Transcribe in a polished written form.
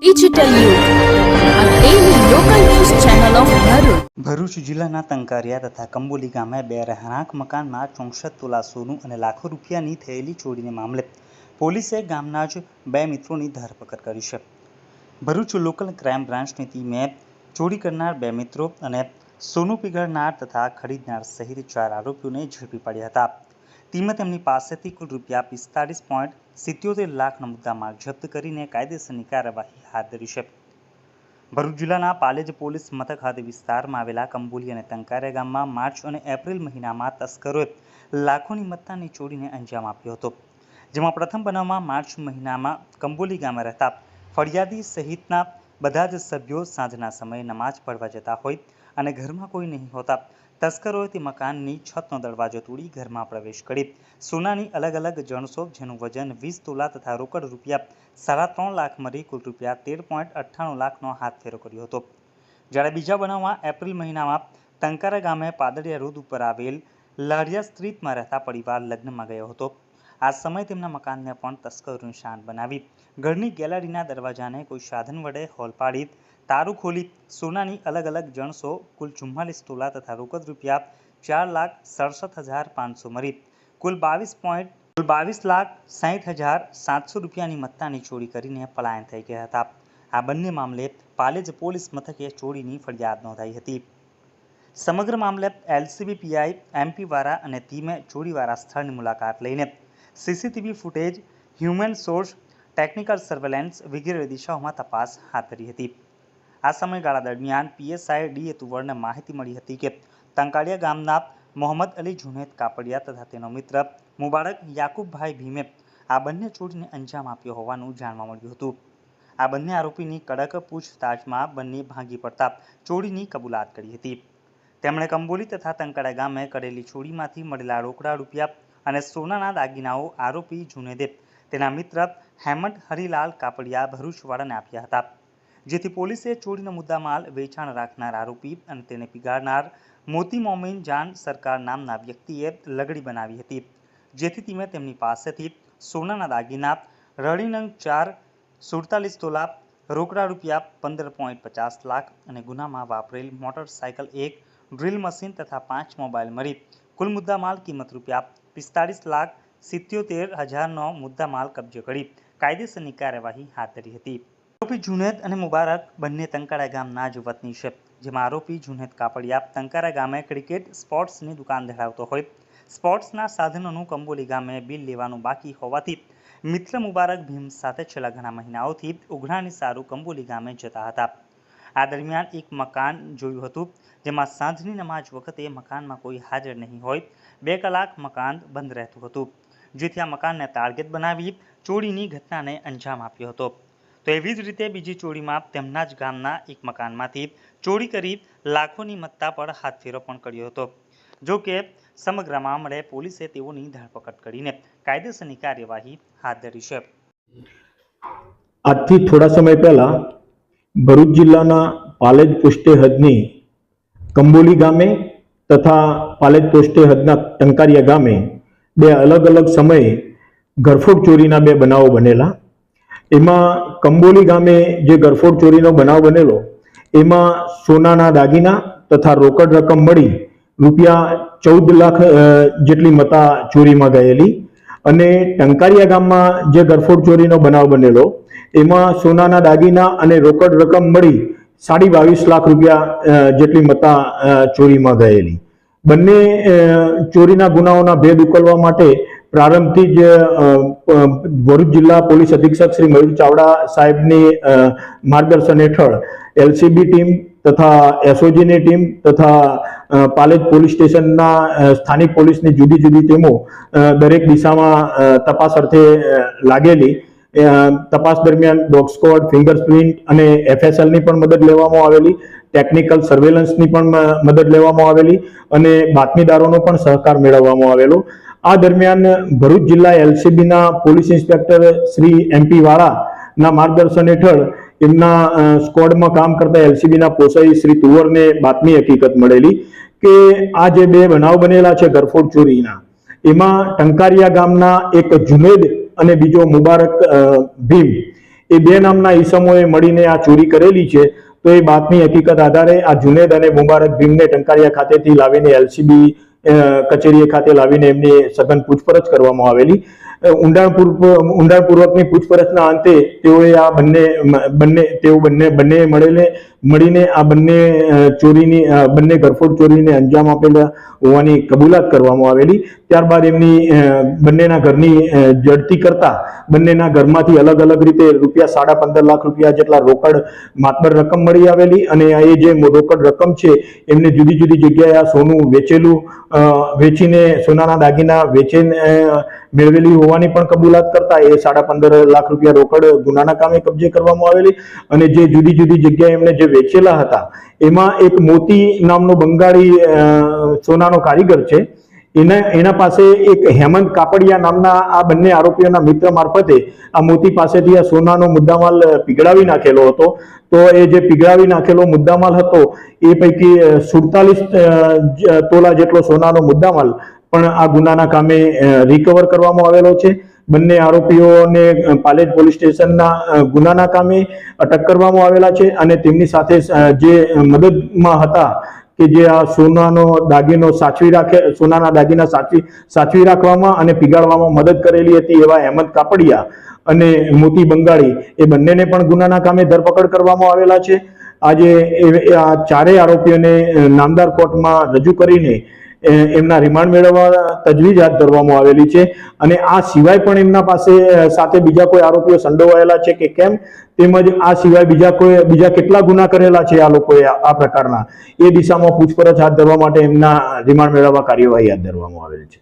Digital યુગ આ daily local news channel of Bharuch. Bharuch જિલ્લાના તંકારિયા તથા કંબોલી ગામે બે રહેણાંક મકાનમાં 64 તોલા સોનું અને લાખો રૂપિયાની થયેલી ચોરીને મામલે પોલીસે ગામના જ બે મિત્રોની ધરપકડ કરી છે. ભરૂચ લોકલ ક્રાઇમ બ્રાન્ચની ટીમે ચોરી કરનાર બે મિત્રો અને સોનું પીગળનાર તથા ખરીદનાર સહિત 4 આરોપીઓને ઝડપી પાડ્યા હતા. ટીમે તેમની પાસેથી કુલ રૂપિયા 45.77 લાખનો મુદ્દામાલ જપ્ત કરીને કાયદેસરની કાર્યવાહી હાથ ધરી છે. ભરૂચ જિલ્લાના પાલેજ પોલીસ મથક હદ વિસ્તારમાં આવેલા કંબોલી અને તંકારિયા ગામમાં માર્ચ અને એપ્રિલ મહિનામાં તસ્કરોએ લાખોની મત્તાની ચોરીને અંજામ આપ્યો હતો. જેમાં પ્રથમ બનાવમાં માર્ચ મહિનામાં કંબોલી ગામે રહેતા ફરિયાદી સહિતના બધા જ સભ્યો સાંજના સમયે નમાઝ પઢવા જતા હોય અને ઘરમાં કોઈ નહીં હોતા તસ્કરોએ તે મકાનની છતનો દરવાજો તોડી ઘરમાં પ્રવેશ કરી સોનાની અલગ અલગ જણસો જેનું વજન 20 તોલા તથા રોકડ રૂપિયા 3.5 લાખ મળી કુલ રૂપિયા 13.98 લાખનો હાથફેરો કર્યો હતો. જ્યારે બીજા બનાવમાં એપ્રિલ મહિનામાં તંકારા ગામે પાદડિયા રોડ ઉપર આવેલ લાડિયા સ્ટ્રીટમાં રહેતા પરિવાર લગ્નમાં ગયો હતો. આ સમયે તેમના મકાનને પણ તસ્કરોએ નિશાન બનાવી ઘરની ગેલેરીના દરવાજાને કોઈ સાધન વડે હોલ પાડી તારું ખોલી સોનાની અલગ અલગ જણસો કુલ 44 તોલા તથા રોકડ રૂપિયા 4,67,500 મળી કુલ 22,60,700 રૂપિયાની મત્તાની ચોરી કરીને પલાયન થઈ ગયા હતા. આ બંને મામલે પાલેજ પોલીસ મથકે ચોરીની ફરિયાદ નોંધાઈ હતી. સમગ્ર મામલે એલસીબી પીઆઈ એમપી વાળા અને ટીમે ચોરીવાળા સ્થળની મુલાકાત લઈને CCTV footage, human source, technical surveillance વગેરે દિશાઓમાં તપાસ હાથ ધરી હતી. આ સમયગાળા દરમિયાન પીએસઆઈ ડી તુવરને માહિતી મળી હતી કે તંકારિયા ગામના મોહમ્મદ અલી જુનેદ કાપડિયા તથા તેનો મિત્ર મુબારક યાકુબભાઈ ભીમે આ બંને ચોરીને અંજામ આપ્યો હોવાનું જાણવા મળ્યું હતું. આ બંને આરોપીની કડક પૂછતાછમાં બંને ભાંગી પડતા ચોરીની કબૂલાત કરી હતી. તેમણે કંબોલી તથા તંકારિયા ગામે કરેલી ચોરીમાંથી મળેલા રોકડા રૂપિયા અને સોનાના દાગીનાઓ આરોપી જુનેદે તેના મિત્ર હેમંત હરિલાલ કાપડિયા ભરૂચવાળાને આપ્યા હતા. જેથી પોલીસે ચોરીનો મુદ્દામાલ વેચાણ રાખનાર આરોપી અને તેને પીગાળનાર મોતી મોમીન જાન સરકાર નામના વ્યક્તિએ લગડી બનાવી હતી. જેથી ટીમે તેમની પાસેથી સોનાના દાગીના રડીનંગ 4 તોલા, રોકડા રૂપિયા 15.50 લાખ અને ગુનામાં વાપરેલ મોટરસાયકલ 1, ડ્રીલ મશીન તથા 5 મોબાઈલ મળી કુલ મુદ્દામાલ કિંમત રૂપિયા 45,77,000નો મુદ્દામાલ કબજે કરી કાયદેસરની કાર્યવાહી હાથ ધરી હતી. આરોપી જુનેદ અને મુબારક બંને તંકારિયા ગામના જ વતની છે. જેમાં આરોપી જુનેદ કાપડિયા તંકારિયા ગામે ક્રિકેટ સ્પોર્ટ્સની દુકાન ધરાવતો હોય સ્પોર્ટ્સના સાધનોનું કંબોલી ગામે બિલ લેવાનું બાકી હોવાથી મિત્ર મુબારક ભીમ સાથે છેલ્લા ઘણા મહિનાઓથી ઉઘરાણી સારું કંબોલી ગામે જતા હતા. આ દરમિયાન એક મકાન જોયું હતું જેમાં સાંજની નમાજ વખતે મકાનમાં કોઈ હાજર નહીં હોય 2 કલાક મકાન બંધ રહેતું હતું. જેથી આ મકાનને ટાર્ગેટ બનાવી ચોરીની ઘટનાને અંજામ આપ્યો હતો. તો એવી જ રીતે બીજી ચોરીમાં તેમના જ ગામના એક મકાનમાંથી ચોરી કરી લાખોની મત્તા પર હાથફેરો પણ કર્યો હતો. જો કે સમગ્ર મામલે પોલીસે તેઓની ધરપકડ કરીને કાયદેસરની કાર્યવાહી હાથ ધરી છે. આજથી થોડા સમય પહેલા ભરૂચ જિલ્લાના પાલેજ પોસ્ટે હદની કંબોલી ગામે તથા પાલેજ પોસ્ટે હદના ટંકારિયા ગામે બે અલગ અલગ સમયે ઘરફોડ ચોરીના બે બનાવો બનેલા. એમાં કંબોલી ગામે જે ઘરફોડ ચોરીનો બનાવ બનેલો એમાં સોનાના દાગીના તથા રોકડ રકમ મળી રૂપિયા 14 લાખ જેટલી મત્તા ચોરીમાં ગયેલી. અને ટંકારિયા ગામમાં જે ઘરફોડ ચોરીનો બનાવ બનેલો એમાં સોનાના દાગીના અને રોકડ રકમ મળી 22.5 લાખ રૂપિયા જેટલી મત્તા ચોરીમાં ગયેલી. બંને ચોરીના ગુનાઓના ભેદ ઉકેલવા માટે પ્રારંભથી જ ભરૂચ જિલ્લા પોલીસ અધિક્ષક શ્રી મયુર ચાવડા સાહેબની માર્ગદર્શન હેઠળ એલસીબી ટીમ તથા એસઓજીની ટીમ તથા પાલેજ પોલીસ સ્ટેશનના સ્થાનિક પોલીસની જુદી જુદી ટીમો દરેક દિશામાં તપાસ અર્થે લાગેલી. તપાસ દરમિયાન ડોગ સ્ક્વોડ, ફિંગરપ્રિન્ટ અને એફએસએલની પણ મદદ લેવામાં આવેલી, ટેકનિકલ સર્વેલન્સની પણ મદદ લેવામાં આવેલી અને બાતમીદારોનો પણ સહકાર મેળવવામાં આવેલો. આ દરમિયાન ભરૂચ જિલ્લા એલસીબીના પોલીસ ઇન્સ્પેક્ટર શ્રી એમપી વાળાના માર્ગદર્શન હેઠળ એમના સ્ક્વોડમાં કામ કરતા એલસીબીના પોસાઈ શ્રી તુવરને બાતમી હકીકત મળેલી કે આ જે બે બનાવ બનેલા છે ઘરફોડ ચોરીના એમાં ટંકારિયા ગામના એક જુનેદ અને બીજો મુબારક ભીમ એ બે નામના ઈસમોએ મળીને આ ચોરી કરેલી છે. તો એ બાતમી હકીકત આધારે આ જુનેદ અને મુબારક ભીમને ટંકારિયા ખાતેથી લાવીને એલસીબી કચેરી ખાતે લાવીને એમની સઘન પૂછપરછ કરવામાં આવેલી. ઊંડાણપૂર્વકની પૂછપરછના અંતે તેઓએ આ બંને મળીને આ બંને ઘરફોડ ચોરીને અંજામ આપેલા હોવાની કબૂલાત કરવામાં આવેલી. ત્યારબાદ એમની બંનેના ઘરની જડતી કરતા બંનેના ઘરમાંથી અલગ અલગ રીતે ₹15.5 લાખ જેટલા રોકડ માતબર રકમ મળી આવેલી અને એ જે રોકડ રકમ છે એમને જુદી જુદી જગ્યાએ આ સોનું વેચીને સોનાના દાગીના વેચીને મેળવેલી હોવાની પણ કબૂલાત કરતા એ ₹15.5 લાખ રોકડ ગુનાના કામે કબજે કરવામાં આવેલી. અને જે જુદી જુદી જગ્યાએ એમને જે વેચેલા હતા એમાં એક મોતી નામનો બંગાળી સોનાનો કારીગર છે. એના પાસે એક હેમંત કાપડિયા નામના આ બંને આરોપીઓના મિત્ર મારફતે આ મોતી પાસેથી આ સોનાનો મુદ્દામાલ પીગળાવી નાખેલો હતો. તો એ જે પીગળાવી નાખેલો મુદ્દામાલ હતો એ પૈકી 47 તોલા જેટલો સોનાનો મુદ્દામાલ પણ આ ગુનાના કામે રિકવર કરવામાં આવેલો છે. બંને આરોપીઓને પાલેજ પોલીસ સ્ટેશનના ગુનાના કામે અટક કરવામાં આવેલા છે અને તેમની સાથે જે મદદમાં હતા કે જે આ સોનાના દાગીના સાચવી રાખવામાં અને પીગાળવામાં મદદ કરેલી હતી એવા હેમંત કાપડિયા અને મોતી બંગાળી એ બંનેને પણ ગુનાના કામે ધરપકડ કરવામાં આવેલા છે. આજે આ ચારેય આરોપીઓને નામદાર કોર્ટમાં રજૂ કરીને એમના રિમાન્ડ મેળવવા તજવીજ હાથ ધરવામાં આવેલી છે. અને આ સિવાય પણ એમના સાથે બીજા કોઈ આરોપીઓ સંડોવાયેલા છે કે કેમ, તેમજ આ સિવાય બીજા કેટલા ગુના કરેલા છે આ લોકોએ આ પ્રકારના, એ દિશામાં પૂછપરછ હાથ ધરવા માટે એમના રિમાન્ડ મેળવવા કાર્યવાહી હાથ ધરવામાં આવેલ છે.